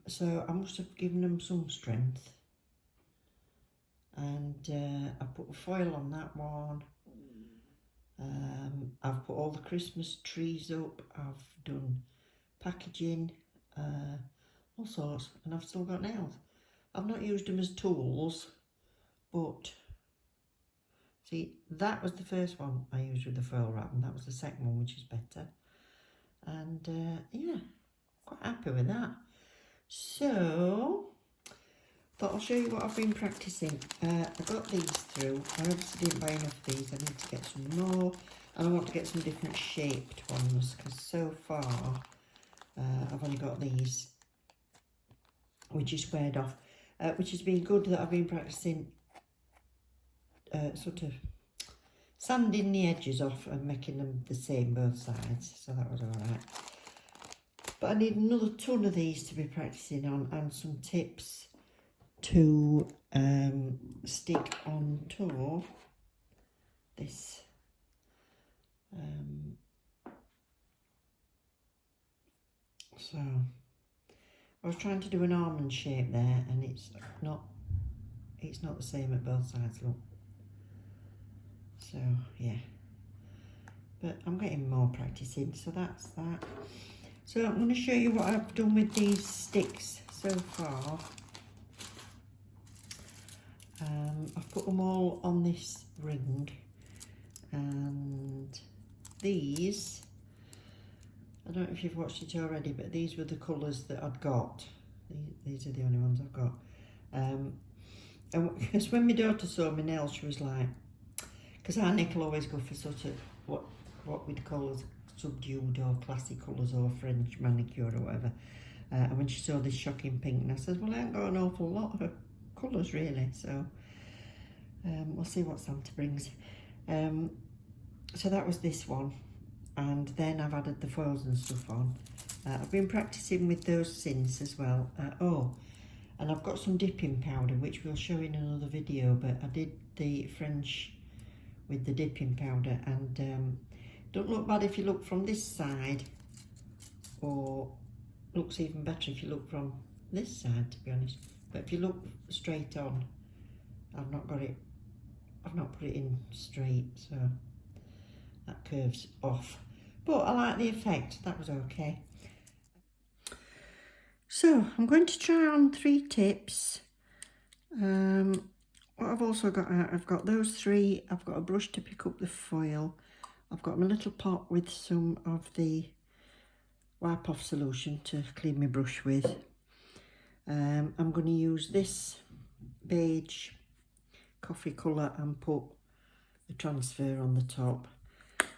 So I must have given them some strength. And I put a foil on that one. I've put all the Christmas trees up. I've done packaging, all sorts, and I've still got nails. I've not used them as tools, but see, that was the first one I used with the foil wrap, and that was the second one, which is better. And yeah, quite happy with that. So thought I'll show you what I've been practicing. I got these through. I obviously didn't buy enough of these. I need to get some more, and I want to get some different shaped ones, because so far I've only got these, which is squared off, which has been good that I've been practicing sort of sanding the edges off and making them the same both sides, so that was alright. But I need another ton of these to be practicing on, and some tips to stick onto this so I was trying to do an almond shape there, and it's not the same at both sides, look. So yeah, but I'm getting more practice in, so that's that. So I'm going to show you what I've done with these sticks so far. I've put them all on this ring, and these, I don't know if you've watched it already, but these were the colours that I'd got. These are the only ones I've got. And because when my daughter saw my nails, she was like, because our Nick will always go for sort of what we'd call as subdued or classy colours, or French manicure or whatever. And when she saw this shocking pink, and I said, well, I ain't got an awful lot of colours really, so we'll see what Santa brings. So that was this one, and then I've added the foils and stuff on. I've been practicing with those since as well. Oh, and I've got some dipping powder, which we'll show in another video, but I did the French with the dipping powder, and don't look bad if you look from this side, or looks even better if you look from this side, to be honest. But if you look straight on, I've not put it in straight, so that curves off. But I like the effect, that was okay. So I'm going to try on 3 tips. What I've also got out, I've got those 3, I've got a brush to pick up the foil, I've got my little pot with some of the wipe off solution to clean my brush with. I'm going to use this beige coffee colour and put the transfer on the top.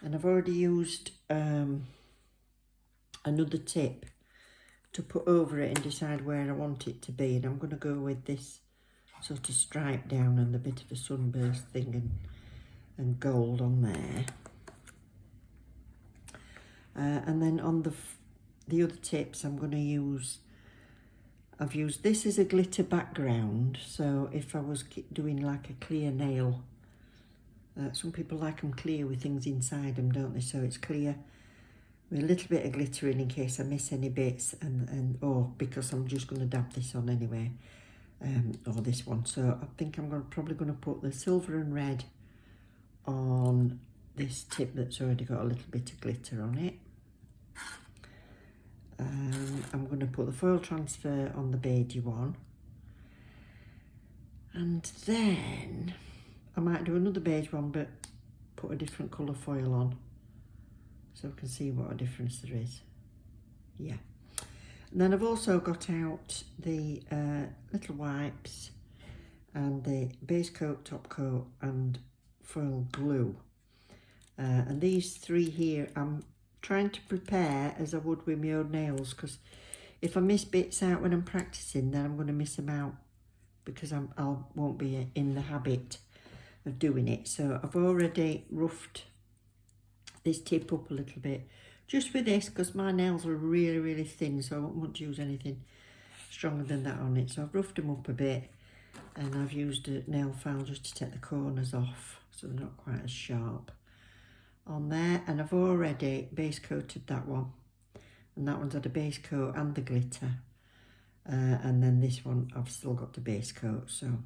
And I've already used another tip to put over it and decide where I want it to be. And I'm going to go with this sort of stripe down and a bit of a sunburst thing and gold on there. And then on the other tips, I'm going to use, I've used this as a glitter background. So if I was doing like a clear nail, some people like them clear with things inside them, don't they? So it's clear with a little bit of glitter in case I miss any bits, or because I'm just going to dab this on anyway, or this one. So I think I'm probably going to put the silver and red on this tip that's already got a little bit of glitter on it. I'm going to put the foil transfer on the beigey one, and then I might do another beige one, but put a different colour foil on, so we can see what a difference there is. Yeah. And then I've also got out the little wipes and the base coat, top coat and foil glue. And these 3 here, I'm trying to prepare as I would with my own nails, because if I miss bits out when I'm practicing, then I'm going to miss them out, because I won't be in the habit of doing it. So I've already roughed this tip up a little bit, just with this, because my nails are really, really thin, so I won't want to use anything stronger than that on it. So I've roughed them up a bit, and I've used a nail file just to take the corners off, so they're not quite as sharp on there. And I've already base coated that one, and that one's had a base coat and the glitter. and then this one I've still got the base coat, so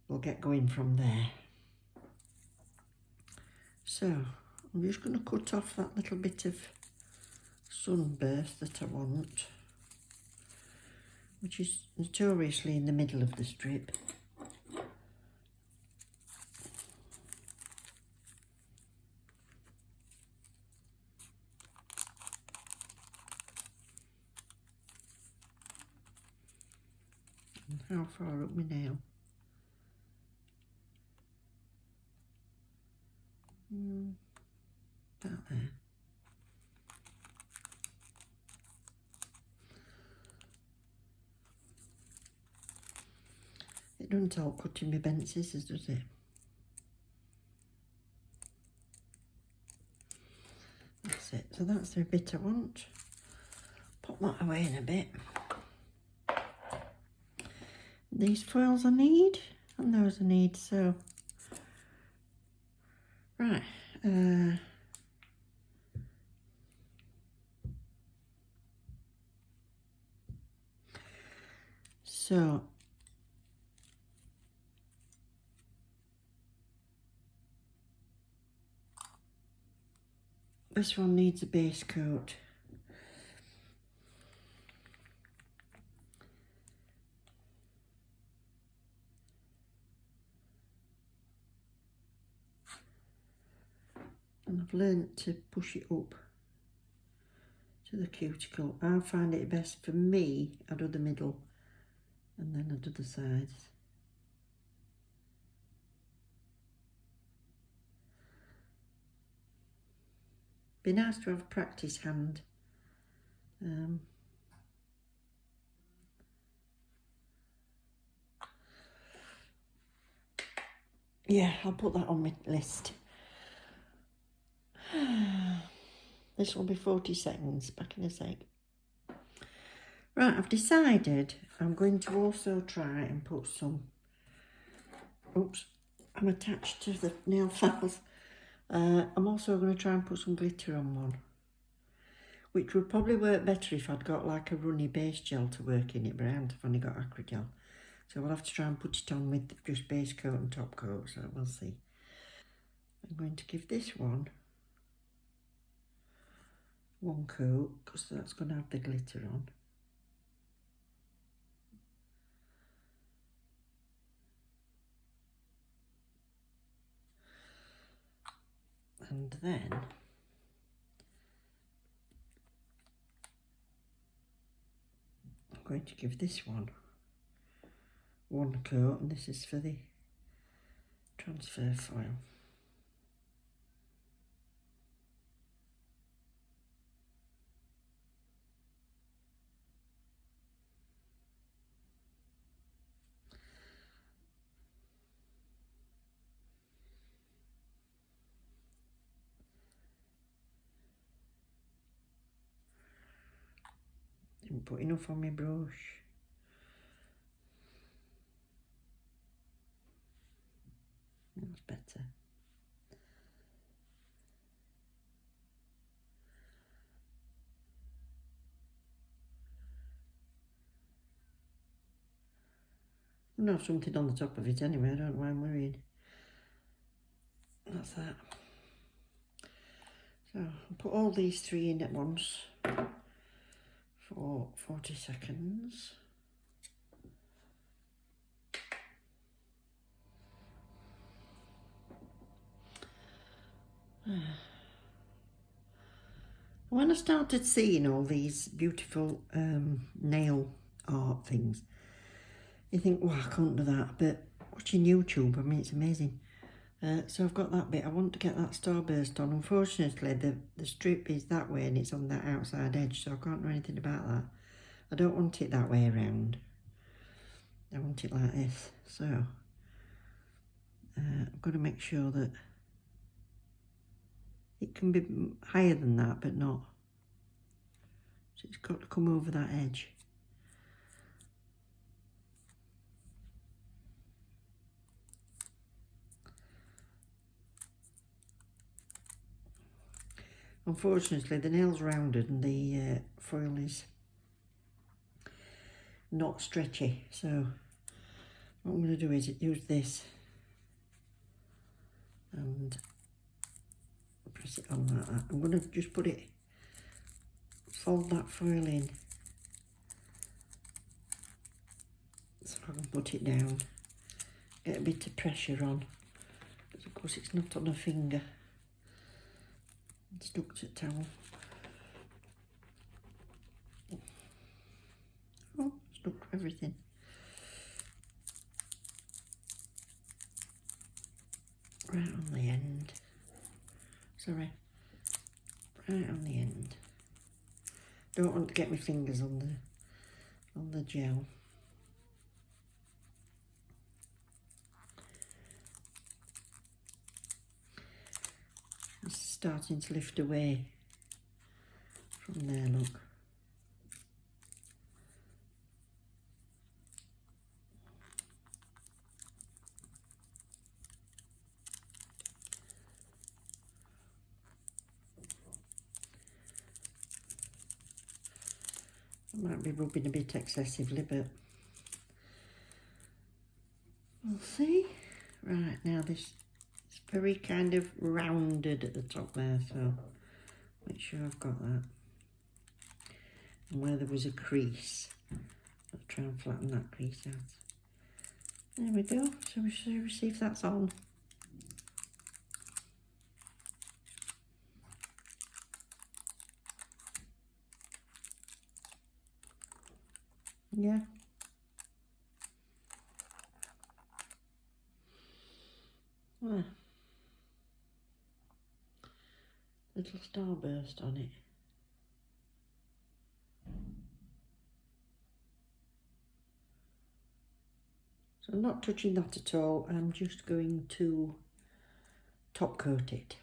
we'll get going from there. So I'm just going to cut off that little bit of sunburst that I want, which is notoriously in the middle of the strip. And how far up my nail? About there. It doesn't help cutting my bent scissors, does it? That's it. So that's the bit I want. Pop that away in a bit. These foils I need, and those I need, so... Right. So... This one needs a base coat. And I've learned to push it up to the cuticle. I find it best for me, I do the middle and then I do the sides. Be nice to have practice hand. Yeah, I'll put that on my list. This will be 40 seconds, back in a sec. Right, I've decided I'm going to also try and put some... Oops, I'm attached to the nail files. I'm also going to try and put some glitter on one, which would probably work better if I'd got like a runny base gel to work in it, but I haven't. I've only got acrygel. So we'll have to try and put it on with just base coat and top coat, so we'll see. I'm going to give this one coat, because that's going to have the glitter on. And then I'm going to give this one coat, and this is for the transfer foil. Didn't put enough on my brush. That's better. I'm gonna have something on the top of it anyway, I don't know why I'm worried. That's that. So I'll put all these three in at once for 40 seconds. When I started seeing all these beautiful nail art things, you think, well, I can't do that, but watching YouTube, I mean, it's amazing. So I've got that bit. I want to get that starburst on. Unfortunately, the strip is that way and it's on that outside edge, so I can't do anything about that. I don't want it that way around. I want it like this. So I've got to make sure that it can be higher than that, but not. So it's got to come over that edge. Unfortunately, the nail's rounded and the foil is not stretchy. So what I'm going to do is use this and press it on like that. I'm going to just put it, fold that foil in so I can put it down, get a bit of pressure on, because of course it's not on a finger, it's stuck to the towel. Oh, stuck to everything. Right on the end. Sorry. Right on the end. Don't want to get my fingers on the gel. It's starting to lift away from there, look. I might be rubbing a bit excessively, but we'll see. Right, now this is very kind of rounded at the top there, so make sure I've got that. And where there was a crease, I'll try and flatten that crease out. There we go. So we should see if that's on. Yeah. Ah. Little starburst on it. So I'm not touching that at all. I'm just going to top coat it.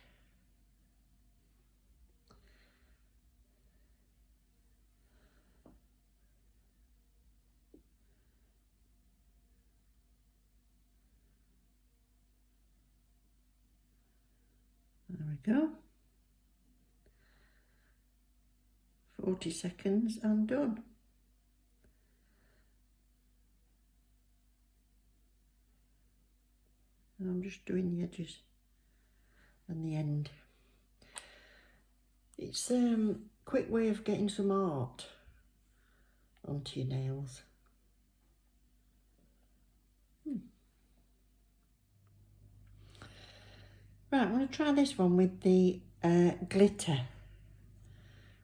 There we go. 40 seconds and done. And I'm just doing the edges and the end. It's a quick way of getting some art onto your nails. Right, I'm going to try this one with the glitter,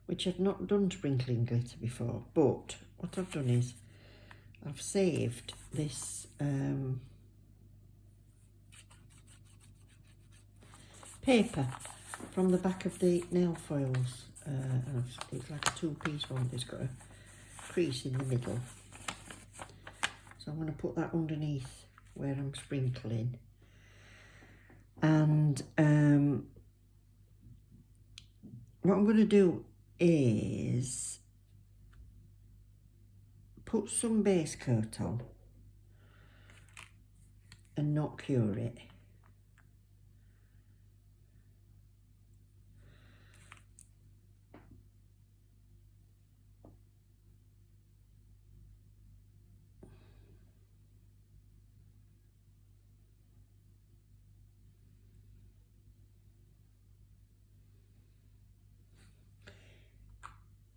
which I've not done sprinkling glitter before, but what I've done is I've saved this paper from the back of the nail foils, and it's like a two-piece one. It's got a crease in the middle, so I'm going to put that underneath where I'm sprinkling. And what I'm going to do is put some base coat on and not cure it.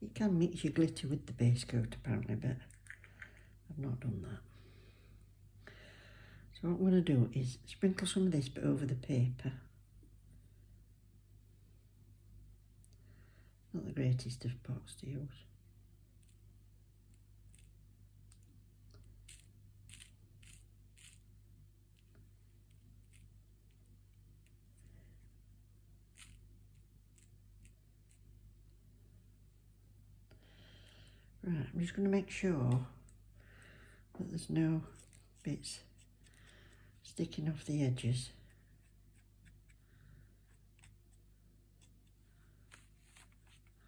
You can mix your glitter with the base coat apparently, but I've not done that. So what I'm going to do is sprinkle some of this bit over the paper. Not the greatest of pots to use. Right, I'm just going to make sure that there's no bits sticking off the edges.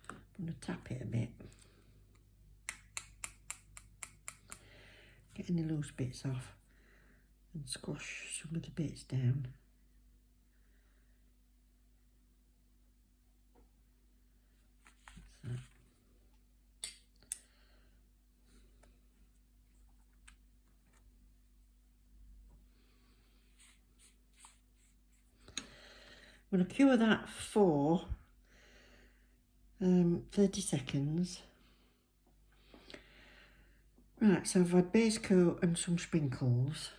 I'm going to tap it a bit. Get any loose bits off and squash some of the bits down. That's that. I'm going to cure that for 30 seconds. Right, so I've had base coat and some sprinkles.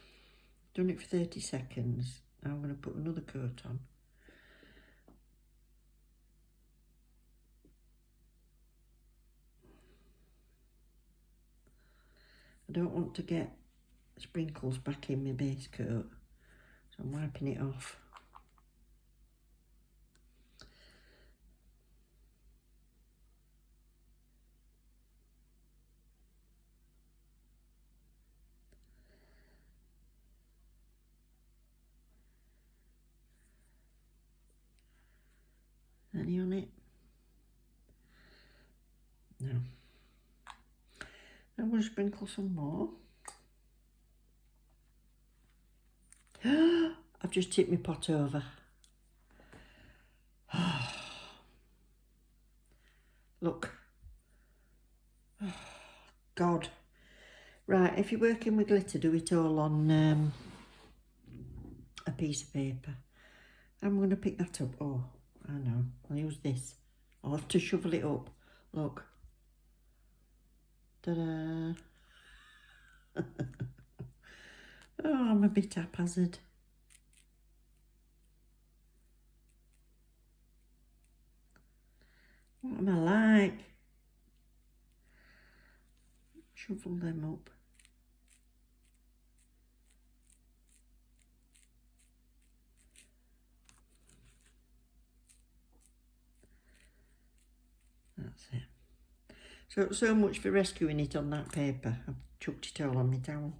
Done it for 30 seconds. Now I'm going to put another coat on. I don't want to get sprinkles back in my base coat, so I'm wiping it off. Any on it? No. I'm going to sprinkle some more. I've just tipped my pot over. Look. God. Right, if you're working with glitter, do it all on a piece of paper. I'm going to pick that up. Oh, I know. I'll use this. I'll have to shovel it up. Look. Ta-da. Oh, I'm a bit haphazard. What am I like? Shovel them up. That's it. So much for rescuing it on that paper. I've chucked it all on my towel.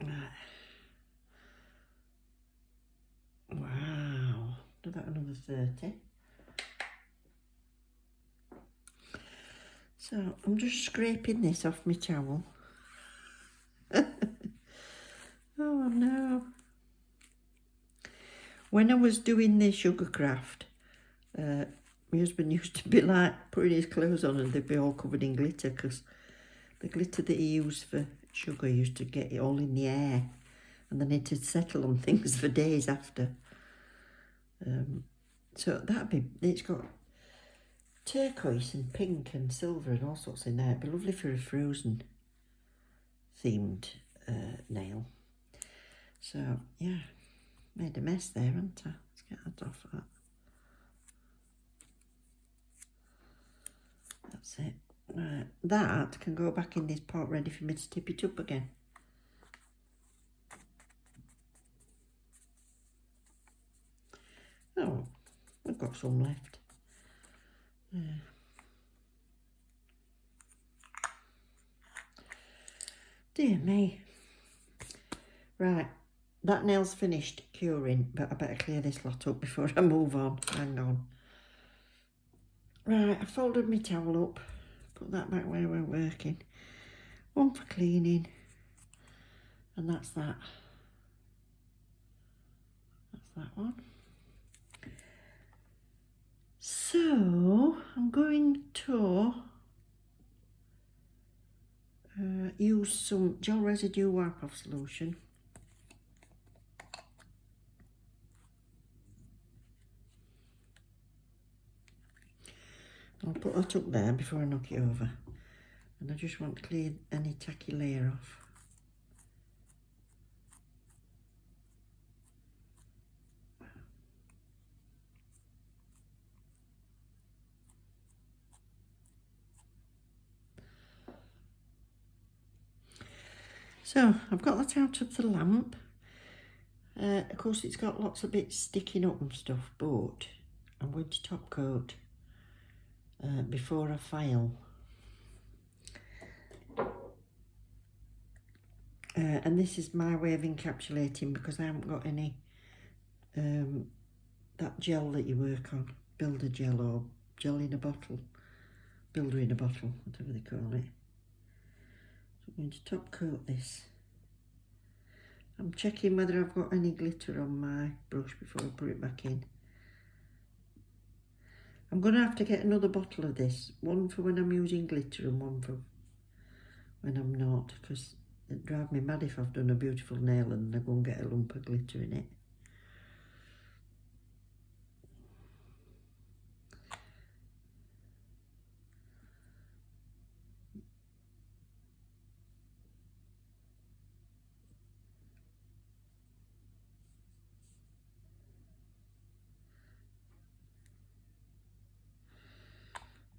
Right. Wow. Do that another 30. So I'm just scraping this off my towel. Oh no. When I was doing the sugar craft, my husband used to be like putting his clothes on and they'd be all covered in glitter, because the glitter that he used for sugar used to get it all in the air, and then it'd settle on things for days after. So it's got turquoise and pink and silver and all sorts in there. It'd be lovely for a Frozen themed nail. So yeah, made a mess there, haven't I? Let's get that off that. That's it. Right, that can go back in this pot ready for me to tip it up again. Oh, I've got some left. Dear me. Right, that nail's finished curing, but I better clear this lot up before I move on. Hang on. Right, I folded my towel up, put that back where we're working. One for cleaning, and that's that. That's that one. So, I'm going to use some gel residue wipe-off solution. I'll put that up there before I knock it over. And I just want to clear any tacky layer off. So, I've got that out of the lamp. Of course, it's got lots of bits sticking up and stuff, but I'm going to top coat before I file. And this is my way of encapsulating, because I haven't got any that gel that you work on, builder gel or gel in a bottle, builder in a bottle, whatever they call it. So I'm going to top coat this. I'm checking whether I've got any glitter on my brush before I put it back in. I'm going to have to get another bottle of this, one for when I'm using glitter and one for when I'm not, because It'd drive me mad if I've done a beautiful nail and I go and get a lump of glitter in it.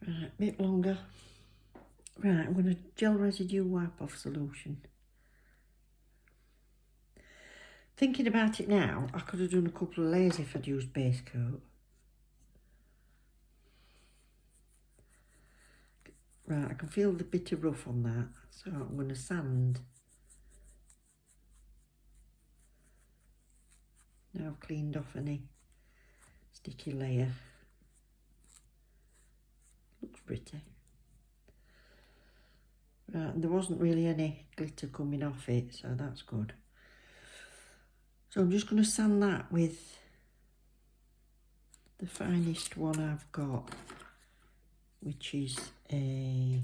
Right, a bit longer. Right, I'm going to gel residue wipe off solution. Thinking about it now, I could have done a couple of layers if I'd used base coat. Right, I can feel the bit of rough on that, so I'm going to sand. Now I've cleaned off any sticky layer. Looks pretty. Right, and there wasn't really any glitter coming off it, so that's good. So I'm just going to sand that with the finest one I've got, which is a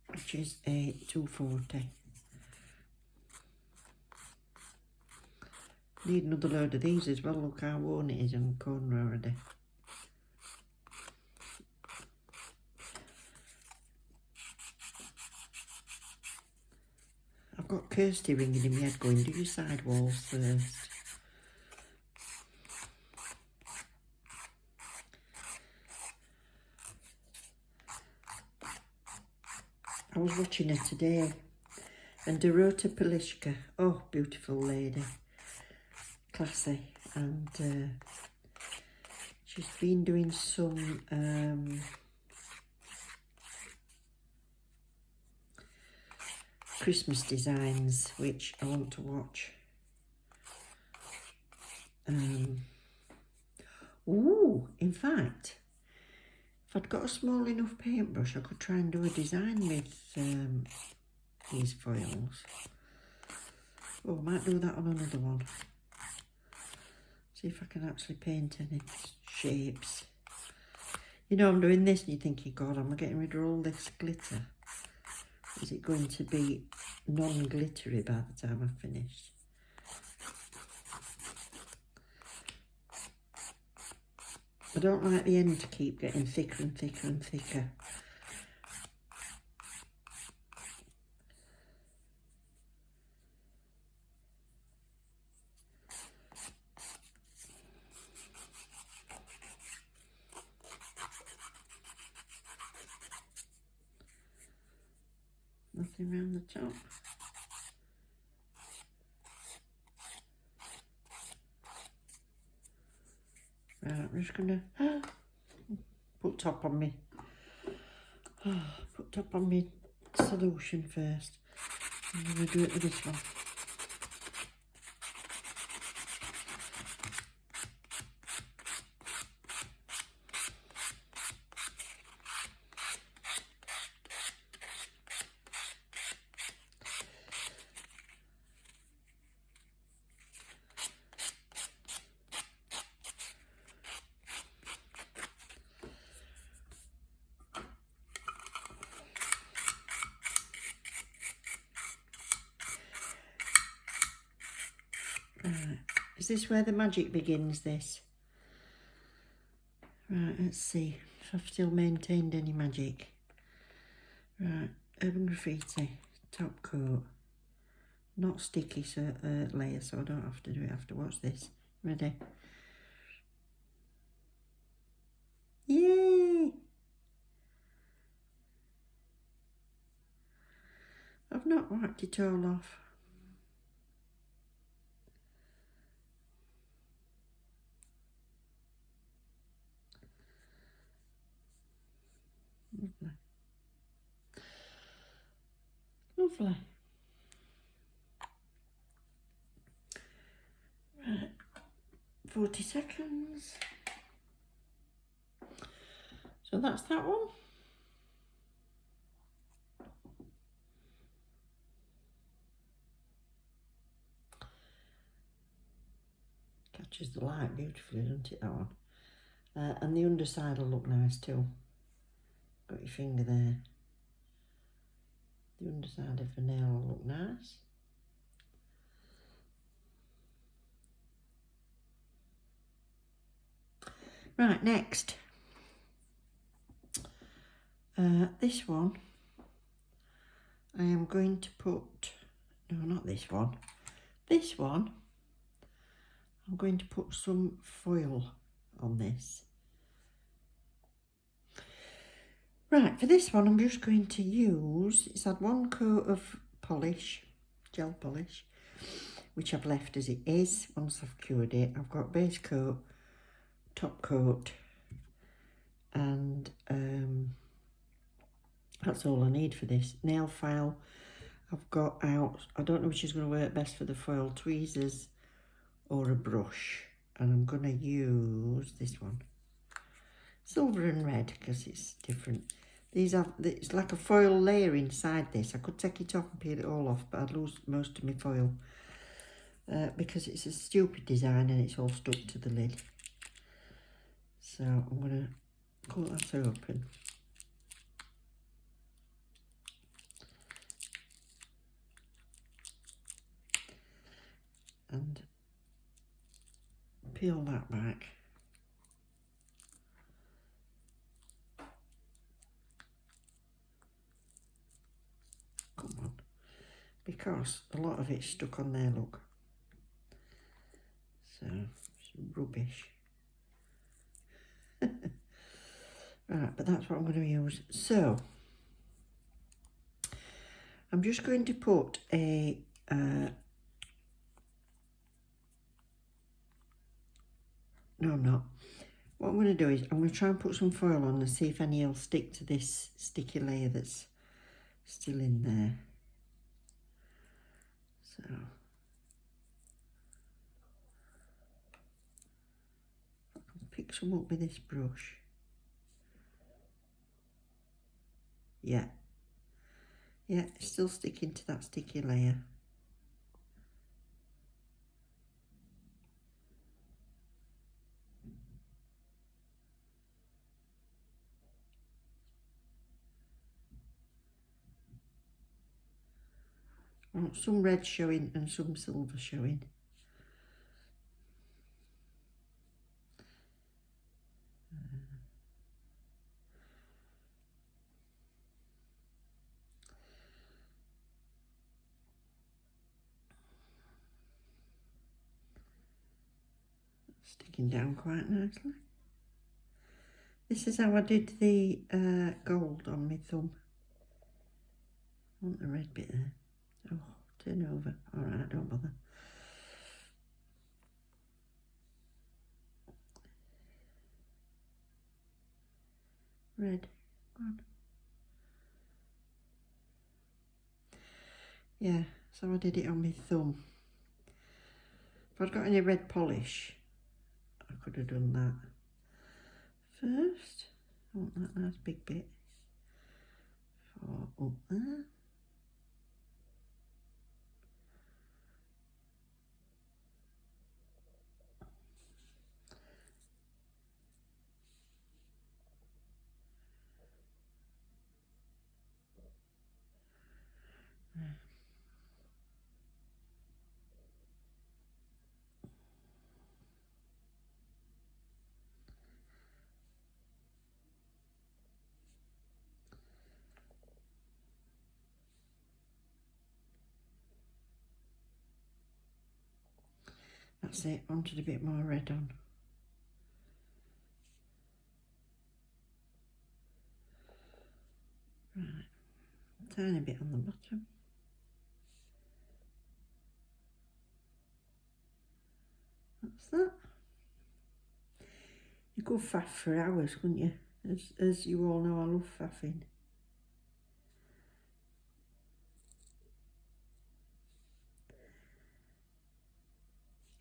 which is a 240. Need another load of these as well. Look how worn it is in the corner already. I've got Kirsty ringing in my head going, do your side walls first. I was watching her today, and Dorota Palishka, oh, beautiful lady, classy, and she's been doing some Christmas designs, which I want to watch. In fact, if I'd got a small enough paintbrush, I could try and do a design with these foils. Oh, I might do that on another one. See if I can actually paint any shapes. You know, I'm doing this and you're thinking, God, am I getting rid of all this glitter? Is it going to be non-glittery by the time I've finished? I don't like the end to keep getting thicker and thicker and thicker. Nothing around the top. Right, I'm just gonna put top on me. Put top on me solution first. I'm gonna do it with this one. Is this where the magic begins, this? Right, let's see if I've still maintained any magic. Right, Urban Graffiti, top coat. Not sticky layer, so I don't have to do it after. Watch this. Ready? Yay! I've not wiped it all off. Lovely. Lovely. Right, 40 seconds. So that's that one. Catches the light beautifully, doesn't it, that one? And the underside will look nice too. Got your finger there. The underside of the nail will look nice. Right, next. This one, I am going to put, no, not this one. This one, I'm going to put some foil on this. Right, for this one, I'm just going to use, it's had one coat of polish, gel polish, which I've left as it is once I've cured it. I've got base coat, top coat, and that's all I need for this. Nail file I've got out. I don't know which is going to work best for the foil, tweezers or a brush. And I'm going to use this one. Silver and red, because it's different. These are, it's like a foil layer inside this. I could take it off and peel it all off, but I'd lose most of my foil. Because it's a stupid design and it's all stuck to the lid. So I'm going to cut that open. And peel that back. Come on. Because a lot of it's stuck on there, look. So, it's rubbish. Right, but that's what I'm going to use. So, I'm just going to put a no, I'm not. What I'm going to do is I'm going to try and put some foil on and see if any will stick to this sticky layer that's still in there. So, I can pick some up with this brush. Yeah, it's still sticking to that sticky layer. I want some red showing and some silver showing. Sticking down quite nicely. This is how I did the gold on my thumb. I want the red bit there. Oh, turn over. Alright, don't bother. Red. Go on. Yeah, so I did it on my thumb. If I'd got any red polish, I could have done that. First, I want that nice big bit for up there. That's it, wanted a bit more red on. Right, tiny bit on the bottom. That's that. You could faff for hours, couldn't you? As you all know, I love faffing.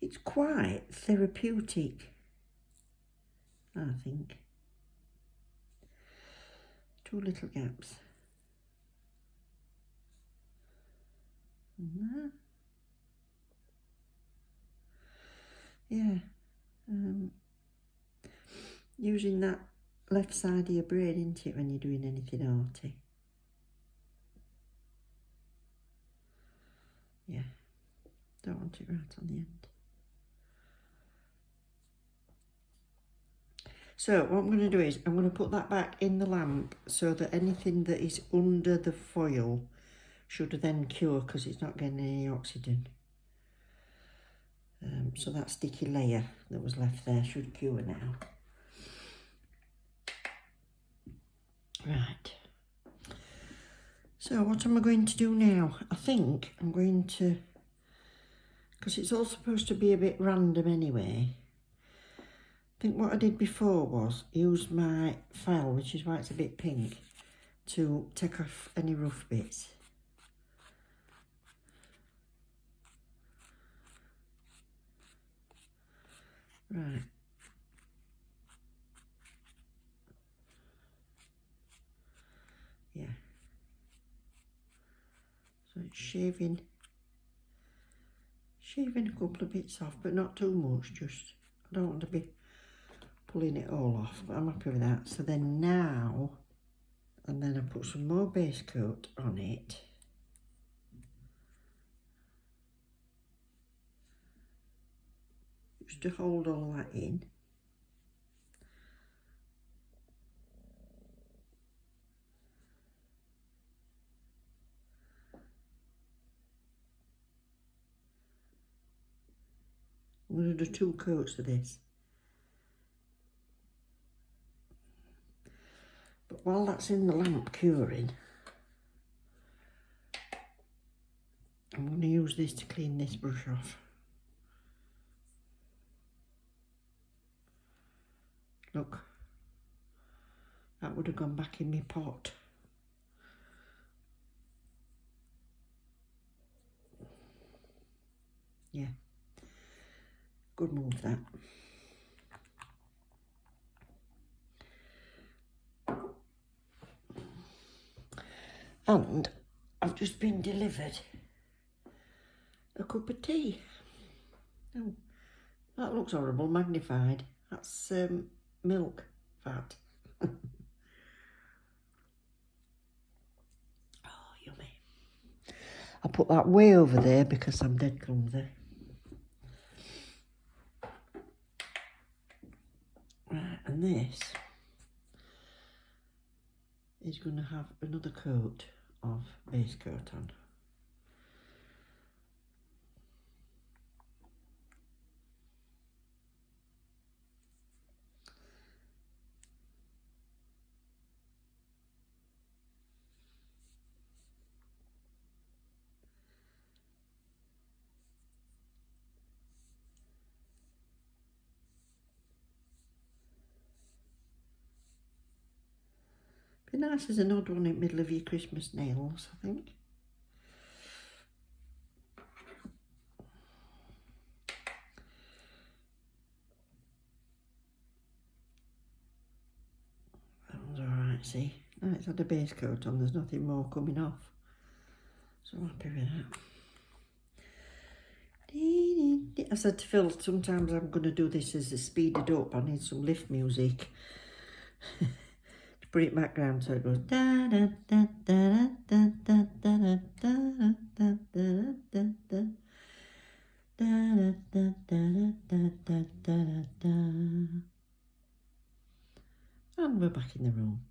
It's quite therapeutic, I think. 2 little gaps. And there. Yeah. Using that left side of your brain, isn't it, when you're doing anything arty? Yeah, don't want it right on the end. So what I'm going to do is I'm going to put that back in the lamp so that anything that is under the foil should then cure because it's not getting any oxygen. So that sticky layer that was left there should cure now. Right. So what am I going to do now? I think I'm going to, because it's all supposed to be a bit random anyway, I think what I did before was use my file, which is why it's a bit pink, to take off any rough bits. Right. Yeah. So it's shaving a couple of bits off, but not too much, just, I don't want to be pulling it all off, but I'm happy with that. So then now, and then I put some more base coat on it. Just to hold all that in. I'm going to do 2 coats of this. But while that's in the lamp curing, I'm going to use this to clean this brush off. Look, that would have gone back in my pot. Yeah, good move that. And I've just been delivered a cup of tea. Oh, that looks horrible, magnified. That's milk fat. Oh, yummy. I'll put that way over there because I'm dead clumsy. Right, and this is going to have another coat of base coat on. Be nice as an odd one in the middle of your Christmas nails, I think. That one's alright, see? Now it's had a base coat on, there's nothing more coming off. So I'm happy with that. I said to Phil, sometimes I'm going to do this as a speeded up. I need some lift music. To put it back down so it goes da da da da da da da da da da da da da. Da, da, da, da, da, da, da. And we're back in the room.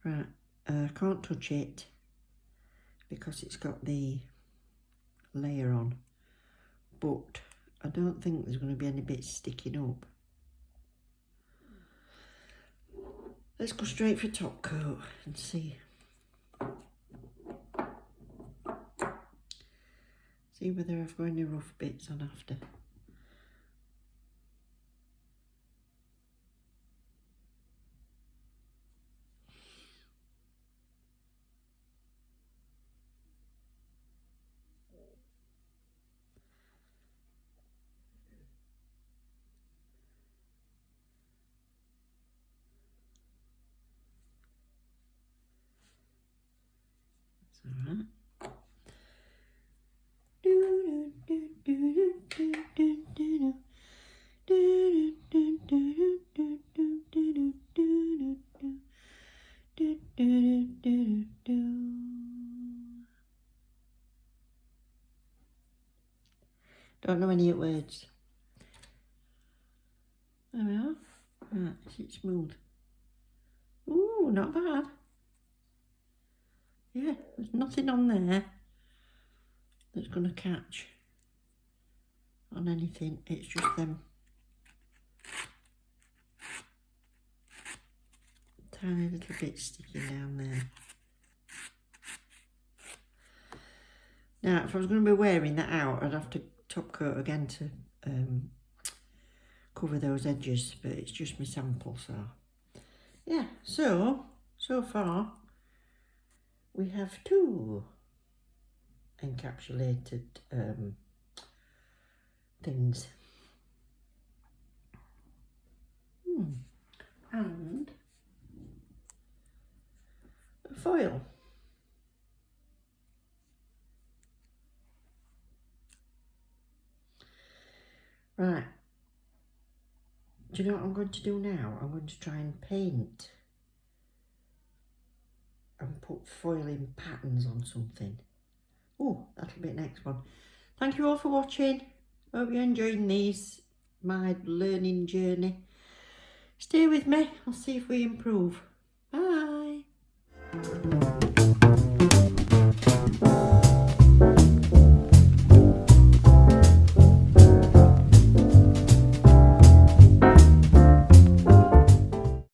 Right, I can't touch it because it's got the layer on, but I don't think there's going to be any bits sticking up. Let's go straight for top coat and see whether I've got any rough bits on after. It's all right. many words. There we are. Right, is it smooth? Ooh, not bad. Yeah, there's nothing on there that's going to catch on anything. It's just them tiny little bits sticking down there. Now, if I was going to be wearing that out, I'd have to top coat again to cover those edges, but it's just my sample, so yeah. So far we have 2 encapsulated things. And a foil. Right. Do you know what I'm going to do now? I'm going to try and paint and put foiling patterns on something. Oh, that'll be next one. Thank you all for watching. Hope you're enjoying these, my learning journey. Stay with me. I'll see if we improve. Bye.